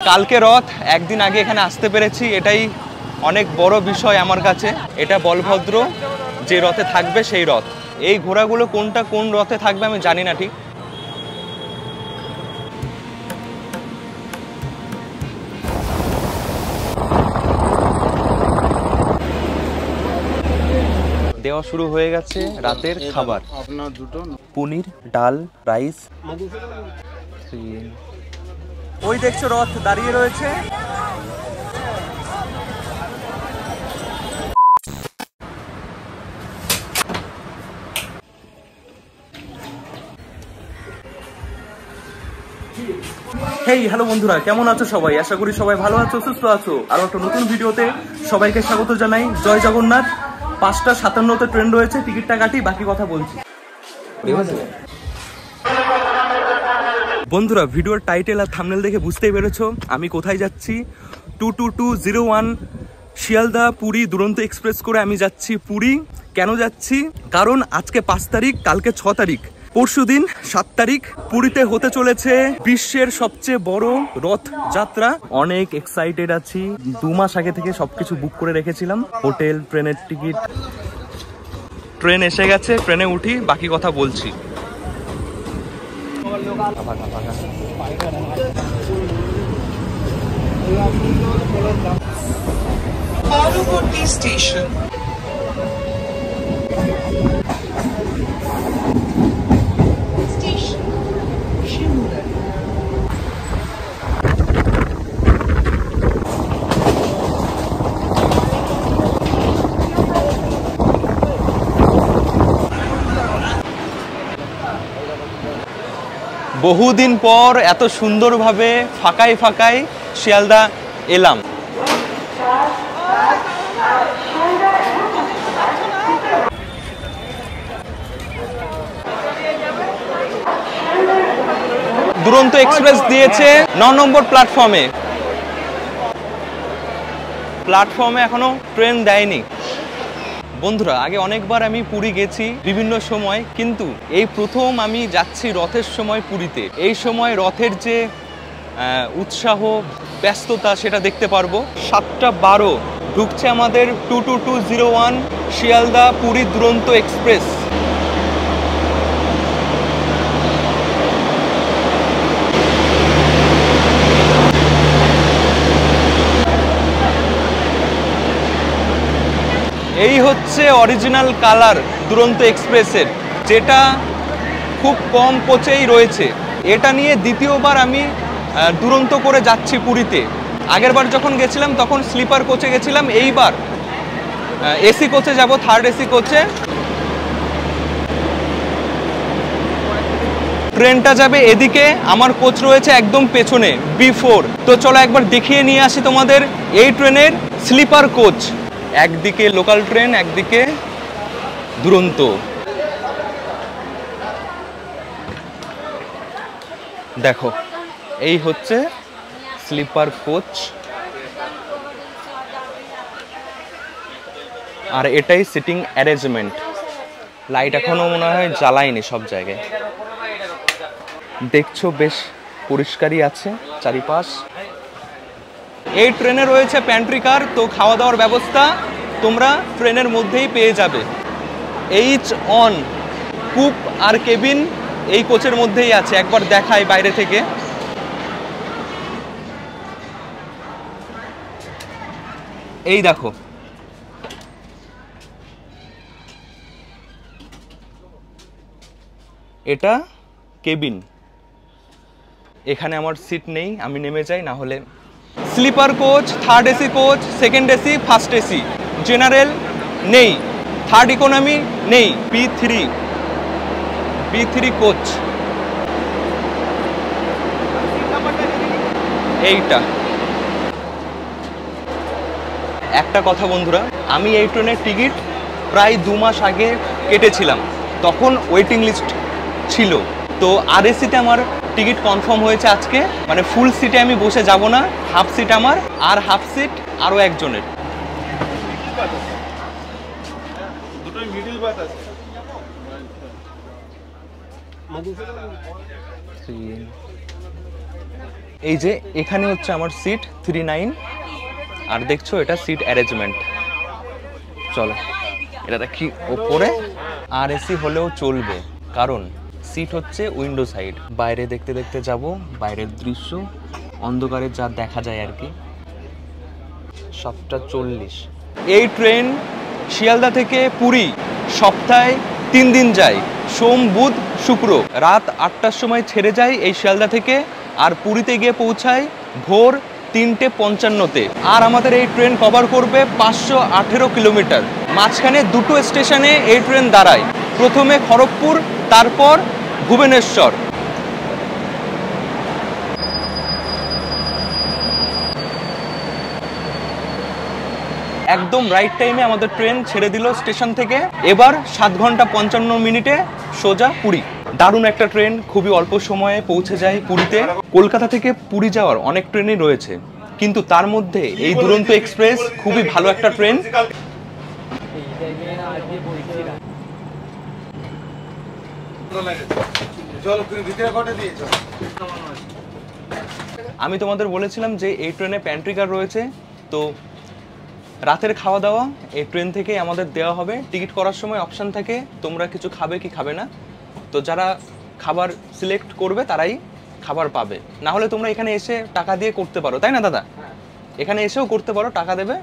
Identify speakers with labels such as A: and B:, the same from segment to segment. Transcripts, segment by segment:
A: কালকে রথ, একদিন আগে এখানে আসতে পেরেছি, এটাই অনেক বড় বিষয় আমার কাছে। এটা বলভদ্র যে রথে থাকবে সেই রথ। এই ঘোড়াগুলো কোনটা কোন রথে থাকবে আমি জানি না ঠিক। দেওয়া শুরু হয়ে গেছে রাতের খাবার। পনির, ডাল, রাইস। ওই দেখছো রথ দাঁড়িয়ে রয়েছে। হেই হ্যালো বন্ধুরা, কেমন আছো সবাই? আশা করি সবাই ভালো আছো, সুস্থ আছো। আর একটা নতুন ভিডিওতে সবাইকে স্বাগত জানাই। জয় জগন্নাথ। 5:57 ট্রেন রয়েছে, টিকিটটা কাটি, বাকি কথা বলছি। বন্ধুরা, ভিডিওর টাইটেল আর থাম্বনেল দেখে বুঝতেই পেরেছো আমি কোথায় যাচ্ছি। 22201 শিয়ালদা পুরী দুরন্ত এক্সপ্রেস করে আমি যাচ্ছি পুরী। কেন যাচ্ছি? কারণ আজকে 5 তারিখ, কালকে 6 তারিখ, পরশুদিন 7 তারিখ পুরীতে হতে চলেছে বিশ্বের সবচেয়ে বড় রথ যাত্রা। অনেক এক্সাইটেড আছি। 2 মাস আগে থেকে সবকিছু বুক করে রেখেছিলাম, হোটেল, ট্রেনের টিকিট। ট্রেন এসে গেছে, ট্রেনে উঠি, বাকি কথা বলছি। পালুপট্টি স্টেশন। বহুদিন পর এত সুন্দরভাবে ফাঁকায় ফাঁকায় শিয়ালদা এলাম। দুরন্ত এক্সপ্রেস দিয়েছে 9 নম্বর প্ল্যাটফর্মে। এখনো ট্রেন দেয়নি। বন্ধুরা, আগে অনেকবার আমি পুরী গেছি বিভিন্ন সময়, কিন্তু এই প্রথম আমি যাচ্ছি রথের সময় পুরীতে। এই সময় রথের যে উৎসাহ, ব্যস্ততা সেটা দেখতে পারবো। 7:12 ঢুকছে আমাদের 22201 শিয়ালদা পুরী দুরন্ত এক্সপ্রেস। এই হচ্ছে অরিজিনাল কালার দুরন্ত এক্সপ্রেসের, যেটা খুব কম কোচেই রয়েছে। এটা নিয়ে দ্বিতীয়বার আমি দুরন্ত করে যাচ্ছি পুরীতে। আগেরবার যখন গেছিলাম তখন স্লিপার কোচে গেছিলাম, এইবার এসি কোচে যাব, 3rd এসি কোচে। ট্রেনটা যাবে এদিকে, আমার কোচ রয়েছে একদম পেছনে, B4। তো চলো একবার দেখিয়ে নিয়ে আসি তোমাদের এই ট্রেনের স্লিপার কোচ। একদিকে লোকাল ট্রেন, একদিকে দুরন্ত। দেখো, এই হচ্ছে স্লিপার কোচ, আর এটাই সিটিং অ্যারেঞ্জমেন্ট। লাইট এখনো মনে হয় জ্বালায়নি সব জায়গায়। দেখছো বেশ পরিষ্কারই আছে চারিপাশ। এই ট্রেনে রয়েছে প্যান্ট্রি কার, তো খাওয়া দাওয়ার ব্যবস্থা তোমরা ট্রেনের মধ্যেই পেয়ে যাবে। এইচ অন কুপ আর কেবিন এই কোচের মধ্যেই আছে। একবার দেখাই বাইরে থেকে। এই দেখো, এটা কেবিন। এখানে আমার সিট নেই, আমি নেমে যাই না হলে। Sleeper coach, 3rd AC coach, 2nd AC, 1st AC. General নেই, 3rd ইকোনমি নেই, B3 কোচ। এইটা একটা কথা বন্ধুরা, আমি এই ট্রেনের টিকিট প্রায় 2 মাস আগে কেটেছিলাম, তখন ওয়েটিং লিস্ট ছিল। তো আর এসিতে আমার টিকিট কনফার্ম হয়েছে আজকে। মানে ফুল সিটে আমি বসে যাব না, হাফ সিট আমার, আর হাফ সিট আরও একজনের। এই যে এখানে হচ্ছে আমার সিট 39, আর দেখছো এটা সিট অ্যারেঞ্জমেন্ট। চলো এটা দেখি ওপরে। আর এসি হলেও চলবে, কারণ সিট হচ্ছে উইন্ডো সাইড। বাইরে দেখতে দেখতে যাব, বাইরের দৃশ্য অন্ধকারে যা দেখা যায় আর কি। 7:40। এই ট্রেন শিয়ালদা থেকে পুরী সপ্তাহে 3 দিন যায়, সোম বুধ শুক্র। রাত 8টার সময় ছেড়ে যায় এই শিয়ালদা থেকে, আর পুরীতে গিয়ে পৌঁছায় ভোর 3:55-তে। আর আমাদের এই ট্রেন কভার করবে 518 কিলোমিটার। মাঝখানে দুটো স্টেশনে এই ট্রেন দাঁড়ায়, প্রথমে খড়গপুর, তারপর ভুবনেশ্বর। একদম রাইট টাইমে আমাদের ট্রেন ছেড়ে দিল স্টেশন থেকে। এবার 7 ঘন্টা 55 মিনিটে সোজা পুরী। দারুণ একটা ট্রেন, খুবই অল্প সময়ে পৌঁছে যায় পুরীতে। কলকাতা থেকে পুরী যাওয়ার অনেক ট্রেনই রয়েছে, কিন্তু তার মধ্যে এই দুরন্ত এক্সপ্রেস খুবই ভালো একটা ট্রেন। আমি তোমাদের বলেছিলাম যে এই ট্রেনে প্যান্ট্রি কার রয়েছে, তো রাতের খাওয়া দাওয়া এই ট্রেন থেকে আমাদের দেওয়া হবে। টিকিট করার সময় অপশান থাকে তোমরা কিছু খাবে কি খাবে না, তো যারা খাবার সিলেক্ট করবে তারাই খাবার পাবে। না হলে তোমরা এখানে এসে টাকা দিয়ে করতে পারো, তাই না দাদা? এখানে এসেও করতে পারো, টাকা দেবে,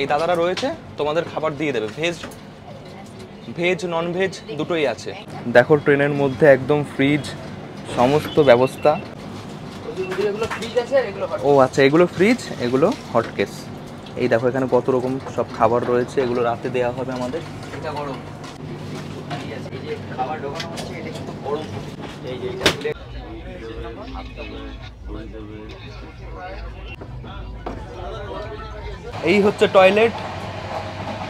A: এই দাদারা রয়েছে তোমাদের খাবার দিয়ে দেবে। ভেজ নন ভেজ দুটোই আছে। দেখো ট্রেনের মধ্যে একদম ফ্রিজ, সমস্ত ব্যবস্থা। ও আচ্ছা, এগুলো ফ্রিজ, এগুলো হটকেস। এই দেখো এখানে কত রকম সব খাবার রয়েছে, এগুলো রাতে দেওয়া হবে আমাদের। এটা গরম, এই যে খাবার ঢোকানো হচ্ছে এটা কিন্তু গরম। এই যে এটা এই হচ্ছে টয়লেট,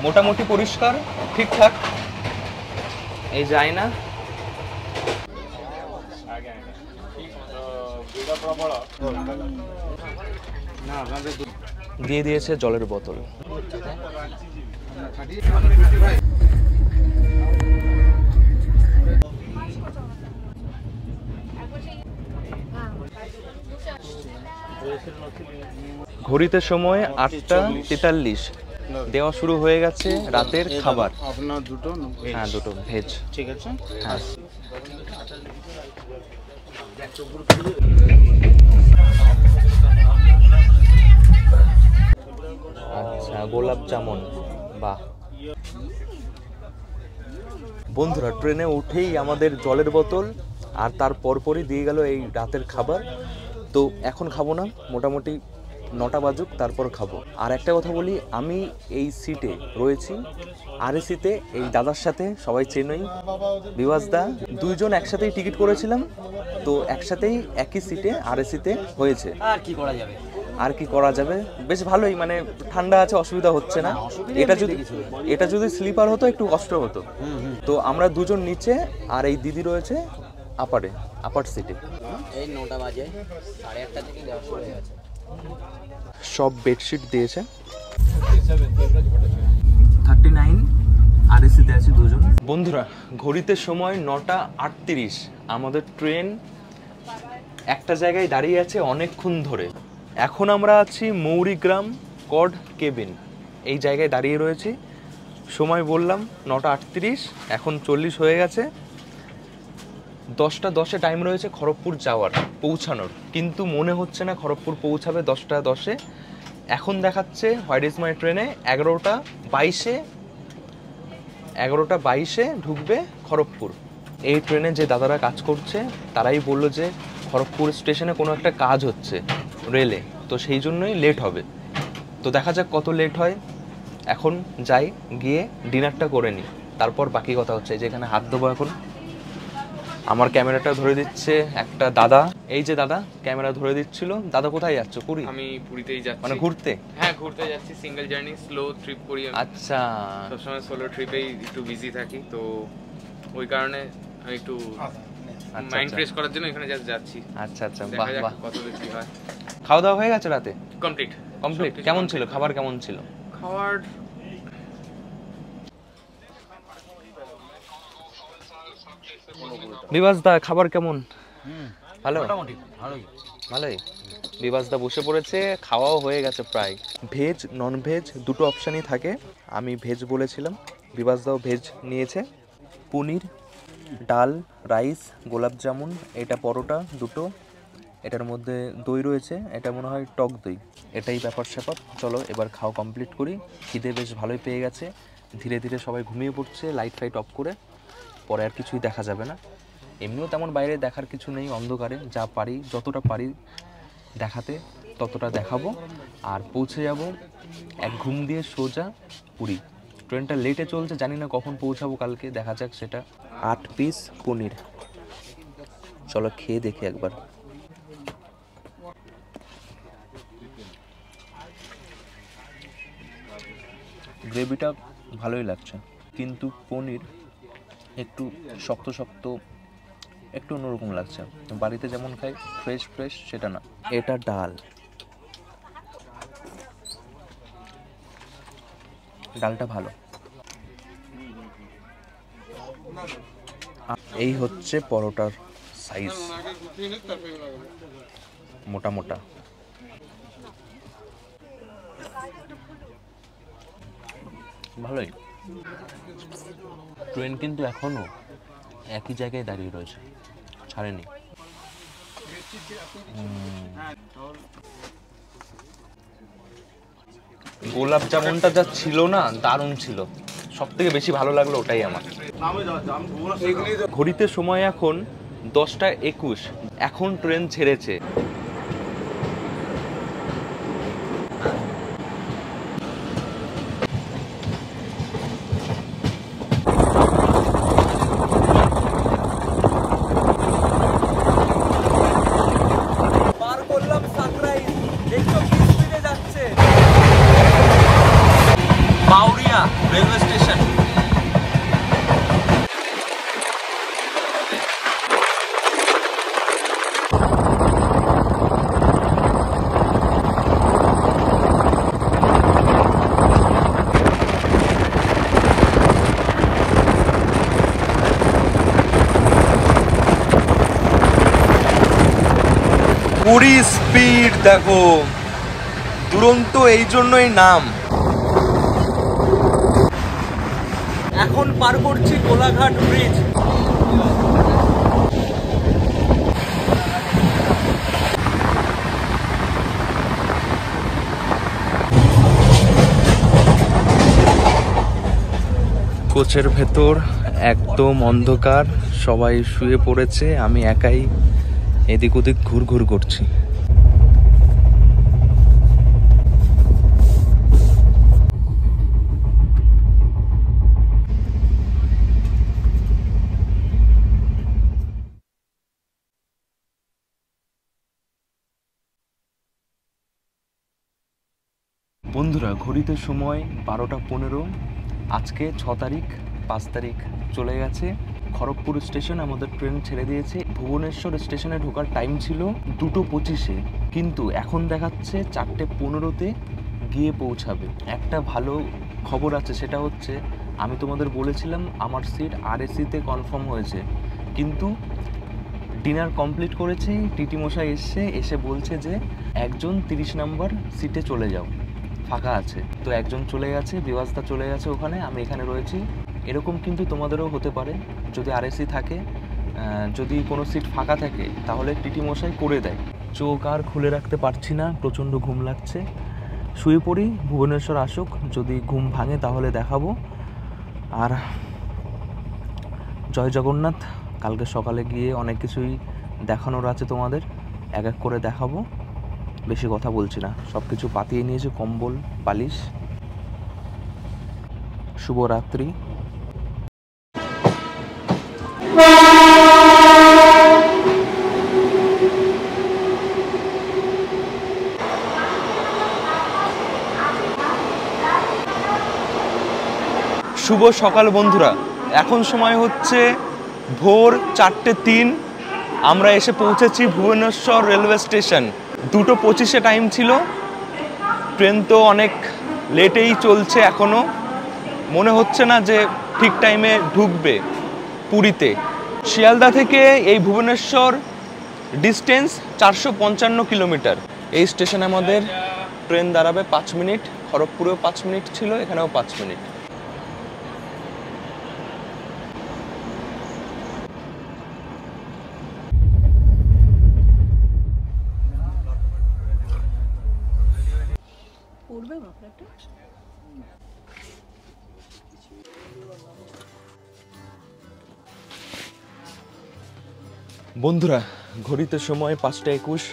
A: মোটামুটি পরিষ্কার ঠিকঠাক। এই যায় না, দিয়ে দিয়েছে জলের বোতল। ঘড়িতে সময় 8:43। দেওয়া শুরু হয়ে গেছে রাতের খাবার। আপনার দুটো? হ্যাঁ দুটো ভেজ। ঠিক আছে। হ্যাঁ আচ্ছা, গোলাপ জামুন, বাহ। বন্ধুরা ট্রেনে উঠেই আমাদের জলের বোতল, আর তার পরপরই দিয়ে গেল এই রাতের খাবার। তো এখন খাবো না, মোটামুটি 9টা বাজুক তারপর খাবো। আর একটা কথা বলি, আমি এই সিটে রয়েছি আরএসিতে এই দাদার সাথে, সবাই চেনই, বিভাস দা। দুইজন একসাথেই টিকিট করেছিলাম, তো একসাথেই একই সিটে আরএসিতে হয়েছে। আর কি করা যাবে, বেশ ভালোই, মানে ঠান্ডা আছে, অসুবিধা হচ্ছে না। এটা যদি স্লিপার হতো একটু কষ্ট হতো। তো আমরা দুজন নিচে, আর এই দিদি রয়েছে আপার সিটে। এই 9টা বাজে, 8:30 থেকে দেওয়া শুরু হয়ে গেছে। সব বেডশিট দিয়েছে। 39 আরএসিতে আছে দুজন। বন্ধুরা ঘড়িতে সময় 9:38। আমাদের ট্রেন একটা জায়গায় দাঁড়িয়ে আছে অনেকক্ষণ ধরে। এখন আমরা আছি মৌরিগ্রাম কড কেবিন, এই জায়গায় দাঁড়িয়ে রয়েছি। সময় বললাম 9:38, এখন 40 হয়ে গেছে। 10:10 টাইম রয়েছে খড়গপুর যাওয়ার, পৌঁছানোর, কিন্তু মনে হচ্ছে না খড়গপুর পৌঁছাবে 10:10। এখন দেখাচ্ছে হোয়াইট ইজ মাই ট্রেনে 11:22 ঢুকবে খড়গপুর। এই ট্রেনে যে দাদারা কাজ করছে তারাই বললো যে খড়গপুর স্টেশনে কোনো একটা কাজ হচ্ছে রেলে, তো সেই জন্যই লেট হবে। তো দেখা যাক কত লেট হয়। এখন যাই, গিয়ে ডিনারটা করে নিই, তারপর বাকি কথা হচ্ছে। যেখানে হাত দেবো এখন। আমার ক্যামেরাটা ধরে দিচ্ছে একটা দাদা, এই যে দাদা ক্যামেরা ধরে দিচ্ছিল। দাদা কোথায় যাচ্ছ? পুরী?
B: আমি পুরীতেই যাচ্ছি।
A: মানে ঘুরতে?
B: হ্যাঁ ঘুরতে যাচ্ছি, সিঙ্গেল জার্নি, স্লো ট্রিপ করি আমি।
A: আচ্ছা,
B: সবসময় সোলো ট্রিপেই একটু বিজি থাকি, তো ওই কারণে আমি একটু মাইন্ড ফ্রেশ করার জন্য এখানে যাচ্ছি।
A: আচ্ছা আচ্ছা, বাহ বাহ।
B: কত কি হয়।
A: খাওয়া দাওয়া হয়ে গেছে রাতে?
B: কমপ্লিট।
A: কেমন ছিল খাবার? কেমন ছিল
B: খাবার?
A: বিভাস দা খাবার কেমন? ভালো,
C: মোটামুটি ভালোই।
A: বিভাসদা বসে পড়েছে, খাওয়াও হয়ে গেছে প্রায়। ভেজ নন ভেজ দুটো অপশানই থাকে, আমি ভেজ বলেছিলাম, বিভাসদাও ভেজ নিয়েছে। পনির, ডাল, রাইস, গোলাপ জামুন, এটা পরোটা দুটো, এটার মধ্যে দই রয়েছে, এটা মনে হয় টক দই। এটাই ব্যাপার স্যাপার। চলো এবার খাওয়া কমপ্লিট করি, খিদে বেশ ভালোই পেয়ে গেছে। ধীরে ধীরে সবাই ঘুমিয়ে পড়ছে লাইট ফাইট অফ করে, পরে আর কিছুই দেখা যাবে না। এমনিও তেমন বাইরে দেখার কিছু নেই, অন্ধকারে যা পারি যতটা পারি দেখাতে ততটা দেখাবো। আর পৌঁছে যাব এক ঘুম দিয়ে সোজা পুরী। ট্রেনটা লেটে চলছে, জানি না কখন পৌঁছাবো কালকে, দেখা যাক সেটা। 8 পিস পনির, চলো খেয়ে দেখি একবার। গ্রেভিটা ভালোই লাগছে, কিন্তু পনির একটু শক্ত শক্ত, একটু অন্যরকম লাগছে। বাড়িতে যেমন খাই ফ্রেশ ফ্রেশ সেটা না। এটা ডাল, ডালটা ভালো। এই হচ্ছে পরোটার সাইজ, মোটা মোটা। ভালোই। ট্রেন কিন্তু এখনো একই জায়গায় দাঁড়িয়ে রয়েছে, ছাড়েনি। গোলাপ জামুনটা যা ছিল না, দারুণ ছিল, সব থেকে বেশি ভালো লাগলো ওটাই আমার। ঘড়িতে সময় এখন 10টা 21, এখন ট্রেন ছেড়েছে। পার করলাম সানরাইজ, দেখছো কি স্পিডে যাচ্ছে। Bauria railway station. Puri speed দেখো, দুরন্ত এই জন্যই নাম। এখন পার করছি কোলাঘাট ব্রিজ। কোচের ভেতর একদম অন্ধকার, সবাই শুয়ে পড়েছে, আমি একাই এদিক ওদিক ঘুরঘুর করছি। বন্ধুরা, ঘড়িতে সময় 12টা 15। আজকে 6 তারিখ, 5 তারিখ চলে গেছে। খড়গপুর স্টেশন আমাদের ট্রেন ছেড়ে দিয়েছে। ভুবনেশ্বর স্টেশনে ঢোকার টাইম ছিল 2:25, কিন্তু এখন দেখাচ্ছে 4:15-তে গিয়ে পৌঁছাবে। একটা ভালো খবর আছে, সেটা হচ্ছে আমি তোমাদের বলেছিলাম আমার সিট RAC-তে কনফার্ম হয়েছে, কিন্তু ডিনার কমপ্লিট করেছি, টিটি মশাই এসে বলছে যে একজন 30 নম্বর সিটে চলে যাও, ফাঁকা আছে। তো একজন চলে গেছে, বিভাসদা চলে গেছে ওখানে, আমি এখানে রয়েছি। এরকম কিন্তু তোমাদেরও হতে পারে, যদি RAC থাকে, যদি কোনো সিট ফাঁকা থাকে তাহলে টিটি মশাই করে দেয়। চোখ আর খুলে রাখতে পারছি না, প্রচণ্ড ঘুম লাগছে। শুয়ে পড়ি, ভুবনেশ্বর আসুক, যদি ঘুম ভাঙে তাহলে দেখাবো। আর জয় জগন্নাথ, কালকে সকালে গিয়ে অনেক কিছুই দেখানোর আছে তোমাদের, এক এক করে দেখাবো। বেশি কথা বলছি না, সব কিছু পাতিয়ে নিয়েছি, কম্বল বালিশ। শুভরাত্রি। শুভ সকাল বন্ধুরা, এখন সময় হচ্ছে ভোর 4:03। আমরা এসে পৌঁছেছি ভুবনেশ্বর রেলওয়ে স্টেশন। 2:25 টাইম ছিল। ট্রেন তো অনেক লেটেই চলছে, এখনও মনে হচ্ছে না যে ঠিক টাইমে ঢুকবে পুরীতে। শিয়ালদা থেকে এই ভুবনেশ্বর ডিস্টেন্স 455 কিলোমিটার। এই স্টেশনে আমাদের ট্রেন দাঁড়াবে 5 মিনিট, খড়গপুরেও 5 মিনিট ছিল, এখানেও 5 মিনিট। বন্ধুরা, ঘড়িতে সময় 5টা 21,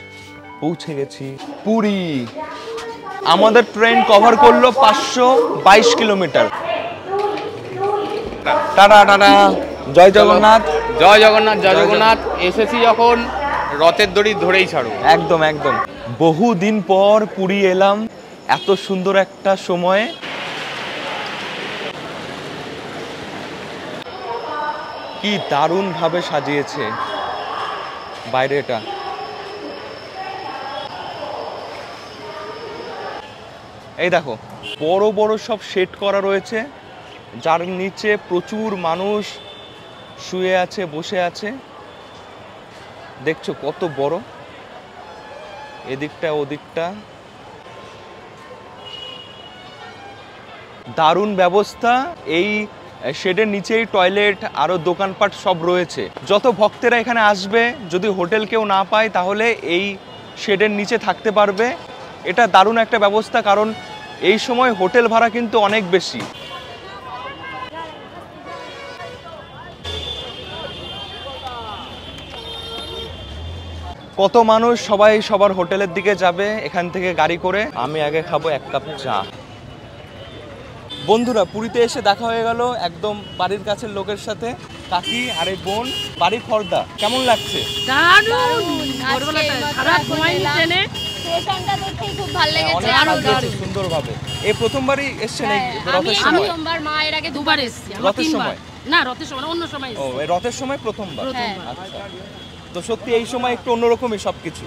A: পৌঁছে গেছি পুরী। আমাদের ট্রেন কভার করলো 522 কিলোমিটার। টাটা টাটা, জয় জগন্নাথ।
B: জয় জগন্নাথ, জয় জগন্নাথ। এসেছি যখন রথের দড়ি ধরেই ছাড়ো।
A: একদম একদম, বহুদিন পর পুরী এলাম, এত সুন্দর একটা সময়ে। কি দারুণ ভাবে সাজিয়েছে বাইরেটা। এই দেখো, বড় বড় সব সেট করা রয়েছে, যার নিচে প্রচুর মানুষ শুয়ে আছে, বসে আছে। দেখছো কত বড়, এদিকটা ওদিকটা। দারুণ ব্যবস্থা। এই শেডের নিচেই টয়লেট, আরো দোকানপাট সব রয়েছে। যত ভক্তেরা এখানে আসবে, যদি হোটেল কেউ না পায় তাহলে এই শেডের নিচে থাকতে পারবে। এটা দারুণ একটা ব্যবস্থা, কারণ এই সময় হোটেল ভাড়া কিন্তু অনেক বেশি। কত মানুষ, সবাই সবার হোটেলের দিকে যাবে এখান থেকে গাড়ি করে। আমি আগে খাবো 1 কাপ চা। বন্ধুরা, পুরীতে এসে দেখা হয়ে গেল একদম বাড়ির কাছের লোকের সাথে। কাকি আর এই বোন, বাড়ি খর্দা। কেমন লাগছে? সুন্দরভাবে। এই প্রথমবারই এসছেন এই রথের সময়?
C: মা এর আগে দুবার এসেছি।
A: রথের সময়
C: না, রথের সময় অন্য সময়।
A: ও, এই রথের সময় প্রথমবার। আচ্ছা, তো সত্যি এই সময় একটু অন্যরকমই সবকিছু,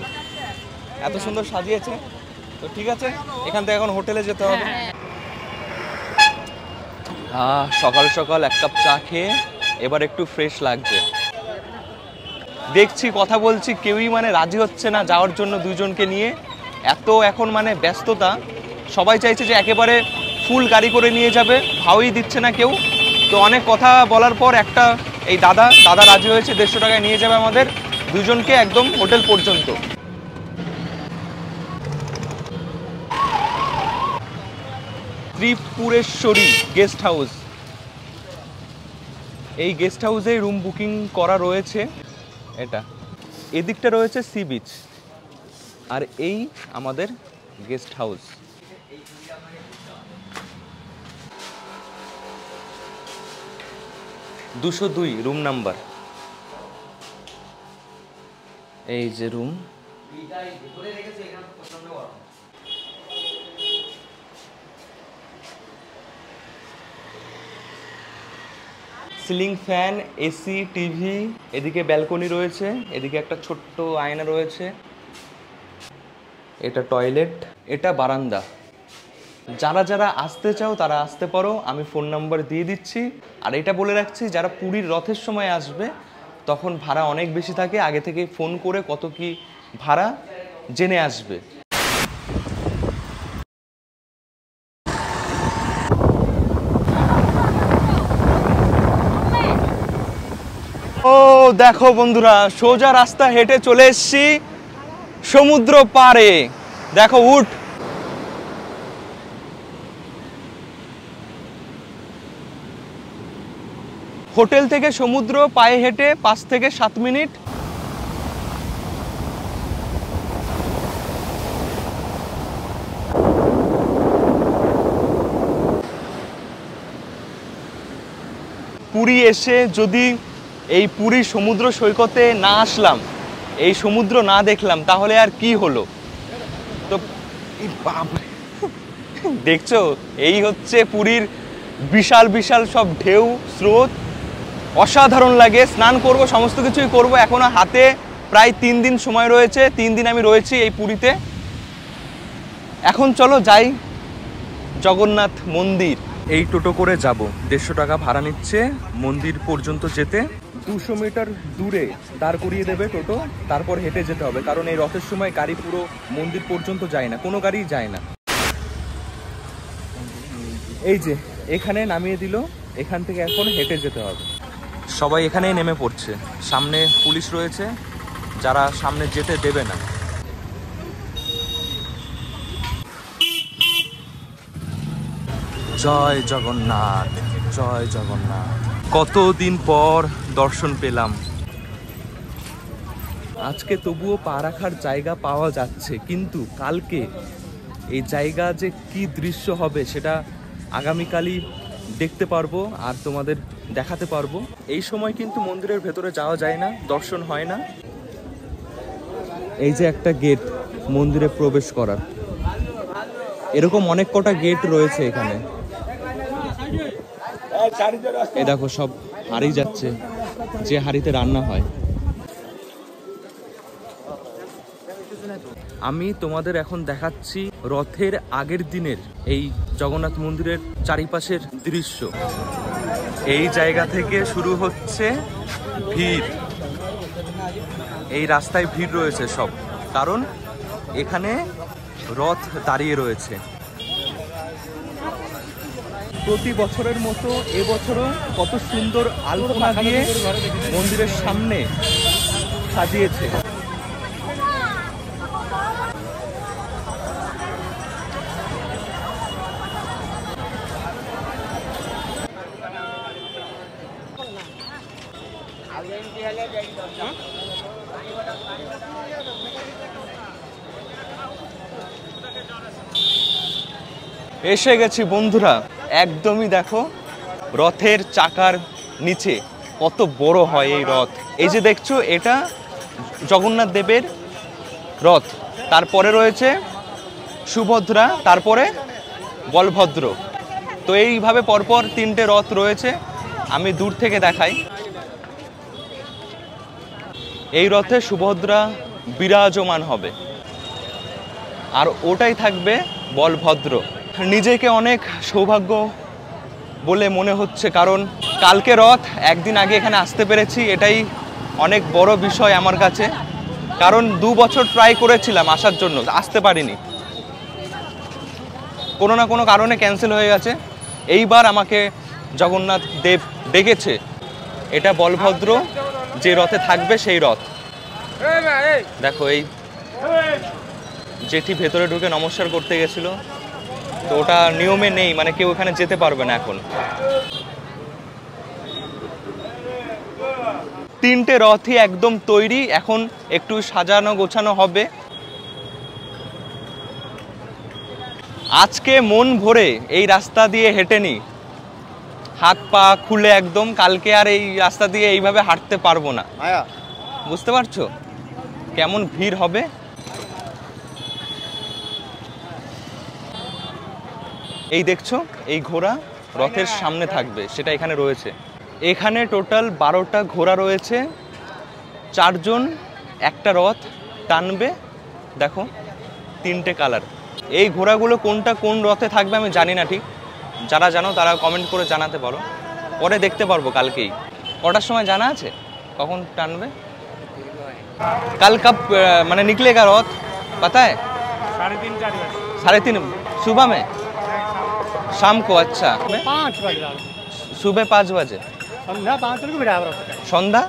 A: এত সুন্দর সাজিয়েছে। তো ঠিক আছে, এখান থেকে এখন হোটেলে যেতে হবে। সকাল সকাল 1 কাপ চা খেয়ে এবার একটু ফ্রেশ লাগছে। দেখছি, কথা বলছি, কেউই মানে রাজি হচ্ছে না যাওয়ার জন্য দুইজনকে নিয়ে। এত এখন মানে ব্যস্ততা, সবাই চাইছে যে একেবারে ফুল গাড়ি করে নিয়ে যাবে, ভাওই দিচ্ছে না কেউ। তো অনেক কথা বলার পর একটা এই দাদা রাজি হয়েছে, 150 টাকায় নিয়ে যাবে আমাদের দুজনকে একদম হোটেল পর্যন্ত। ত্রিপুরেশ্বরী গেস্ট হাউস, এই গেস্ট হাউসে রুম বুকিং করা রয়েছে। এটা এদিকটা রয়েছে সি বিচ, আর এই আমাদের গেস্ট হাউস। $202 room number. এই যে room. Ceiling fan, AC, TV, এদিকে ব্যালকনি রয়েছে, এদিকে একটা ছোট্ট আয়না রয়েছে। এটা টয়লেট, এটা বারান্দা। যারা যারা আসতে চাও তারা আসতে পারো, আমি ফোন নাম্বার দিয়ে দিচ্ছি। আর এটা বলে রাখছি, যারা পুরীর রথের সময় আসবে তখন ভাড়া অনেক বেশি থাকে, আগে থেকে ফোন করে কত কি ভাড়া জেনে আসবে। ও দেখো বন্ধুরা, সোজা রাস্তা হেঁটে চলে এসেছি সমুদ্র পাড়ে। দেখো উঠ, হোটেল থেকে সমুদ্র পায়ে হেঁটে 5 থেকে 7 মিনিট। পুরী এসে যদি এই পুরী সমুদ্র সৈকতে না আসলাম, এই সমুদ্র না দেখলাম, তাহলে আর কি হলো। তো দেখছো, এই হচ্ছে পুরীর বিশাল বিশাল সব ঢেউ, স্রোত, অসাধারণ লাগে। স্নান করব, সমস্ত কিছুই করব। এখনো হাতে প্রায় 3 দিন সময় রয়েছে, 3 দিন আমি রয়েছি এই পুরীতে। এখন চলো যাই জগন্নাথ মন্দির। এই টোটো করে যাব, 150 টাকা ভাড়া নিচ্ছে মন্দির পর্যন্ত যেতে। 200 মিটার দূরে দাঁড় করিয়ে দেবে টোটো, তারপর হেঁটে যেতে হবে, কারণ এই রথের সময় গাড়ি পুরো মন্দির পর্যন্ত যায় না, কোনো গাড়ি যায় না। এই যে এখানে নামিয়ে দিল, এখান থেকে এখন হেঁটে যেতে হবে। সবাই এখানেই নেমে পড়ছে, সামনে পুলিশ রয়েছে যারা সামনে যেতে দেবে না। জয় জগন্নাথ, জয় জগন্নাথ। কতদিন পর দর্শন পেলাম। আজকে তবুও পা রাখার জায়গা পাওয়া যাচ্ছে, কিন্তু কালকে এই জায়গা যে কি দৃশ্য হবে সেটা আগামীকালই দেখতে পারবো আর তোমাদের দেখাতে পারবো। এই সময় কিন্তু মন্দিরের ভেতরে যাওয়া যায় না, দর্শন হয় না। এই যে একটা গেট মন্দিরে প্রবেশ করার, এরকম অনেক কটা গেট রয়েছে এখানে। এই দেখো সব হাঁড়ি যাচ্ছে, যে হাঁড়িতে রান্না হয়। আমি তোমাদের এখন দেখাচ্ছি রথের আগের দিনের এই জগন্নাথ মন্দিরের চারিপাশের দৃশ্য। এই জায়গা থেকে শুরু হচ্ছে ভিড়, এই রাস্তায় ভিড় রয়েছে সব, কারণ এখানে রথ দাঁড়িয়ে রয়েছে। প্রতি বছরের মতো এবছরও কত সুন্দর আলপনা দিয়ে মন্দিরের সামনে সাজিয়েছে। এসে গেছি বন্ধুরা, একদমই দেখো রথের চাকার নিচে কত বড় হয় এই রথ। এই যে দেখছো এটা জগন্নাথ দেবের রথ, তারপরে রয়েছে সুভদ্রা, তারপরে বলভদ্র। তো এইভাবে পরপর তিনটে রথ রয়েছে, আমি দূর থেকে দেখাই। এই রথে সুভদ্রা বিরাজমান হবে আর ওটাই থাকবে বলভদ্র। নিজেকে অনেক সৌভাগ্য বলে মনে হচ্ছে, কারণ কালকে রথ, একদিন আগে এখানে আসতে পেরেছি, এটাই অনেক বড় বিষয় আমার কাছে। কারণ 2 বছর ট্রাই করেছিলাম আসার জন্য, আসতে পারিনি, কোনো না কোনো কারণে ক্যান্সেল হয়ে গেছে। এইবার আমাকে জগন্নাথ দেব ডেকেছে, এটা বলভদ্র যে রথে থাকবে সেই রথ। দেখো এই জেঠি ভেতরে ঢুকে নমস্কার করতে গেছিল, তো ওটা নিয়মে নেই, মানে কেউ এখানে যেতে পারবে না এখন। তিনটে রথই একদম তৈরি, এখন একটু সাজানো গোছানো হবে। আজকে মন ভরে এই রাস্তা দিয়ে হেঁটে নি, হাত পা খুলে একদম। কালকে আর এই রাস্তা দিয়ে এইভাবে হাঁটতে পারবো না, বুঝতে পারছো কেমন ভিড় হবে। এই দেখছো এই ঘোড়া রথের সামনে থাকবে, সেটা এখানে রয়েছে। এখানে টোটাল 12টা ঘোড়া রয়েছে, 4 জন একটা রথ টানবে। দেখো 3টে কালার। এই ঘোড়াগুলো কোনটা কোন রথে থাকবে আমি জানি না ঠিক, যারা জানো তারা কমেন্ট করে জানাতে পারো, পরে দেখতে পারবো কালকেই। কটার সময় জানা আছে কখন টানবে? কাল কब মানে निकलेगा रथ पता है? 3:30 सुबह में, शाम को। अच्छा
D: 5 बजे,
A: सुबह 5 बजे,
D: সন্ধ্যা 5 बजे बराबर होता है।
A: সন্ধ্যা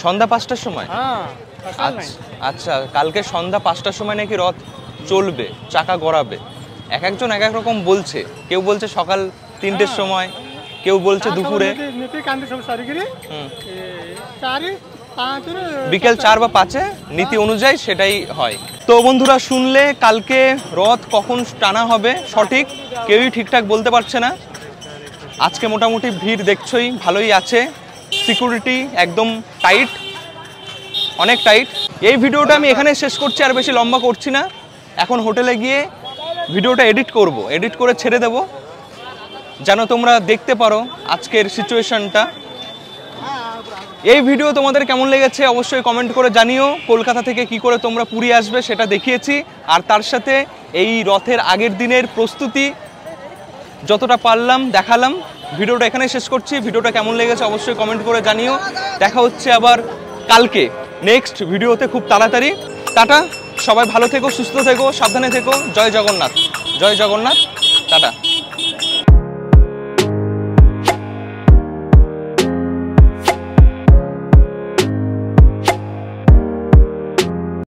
A: সন্ধ্যা 5টার সময়। আচ্ছা, কালকে সন্ধ্যা 5টার সময় নাকি রথ চলবে, চাকা গড়াবে। এক একজন এক এক রকম বলছে, কেউ বলছে সকাল 3টের সময়, কেউ বলছে দুপুরে, বিকেল 4 বা 5-এ নীতি অনুযায়ী সেটাই হয়। তো বন্ধুরা শুনলে, কালকে রথ কখন টানা হবে সঠিক কেউই ঠিকঠাক বলতে পারছে না। আজকে মোটামুটি ভিড় দেখছোই ভালোই আছে, সিকিউরিটি একদম টাইট, অনেক টাইট। এই ভিডিওটা আমি এখানে শেষ করছি, আর বেশি লম্বা করছি না। এখন হোটেলে গিয়ে ভিডিওটা এডিট করব, এডিট করে ছেড়ে দেব, যেন তোমরা দেখতে পারো আজকের সিচুয়েশনটা। এই ভিডিও তোমাদের কেমন লেগেছে অবশ্যই কমেন্ট করে জানিও। কলকাতা থেকে কি করে তোমরা পুরী আসবে সেটা দেখিয়েছি, আর তার সাথে এই রথের আগের দিনের প্রস্তুতি যতটা পারলাম দেখালাম। ভিডিওটা এখানে শেষ করছি। ভিডিওটা কেমন লেগেছে অবশ্যই কমেন্ট করে জানিও। দেখা হচ্ছে আবার কালকে নেক্সট ভিডিওতে খুব তাড়াতাড়ি। টাটা, সবাই ভালো থেকো, সুস্থ থেকো, সাবধানে থেকো। জয় জগন্নাথ, জয় জগন্নাথ, টাটা।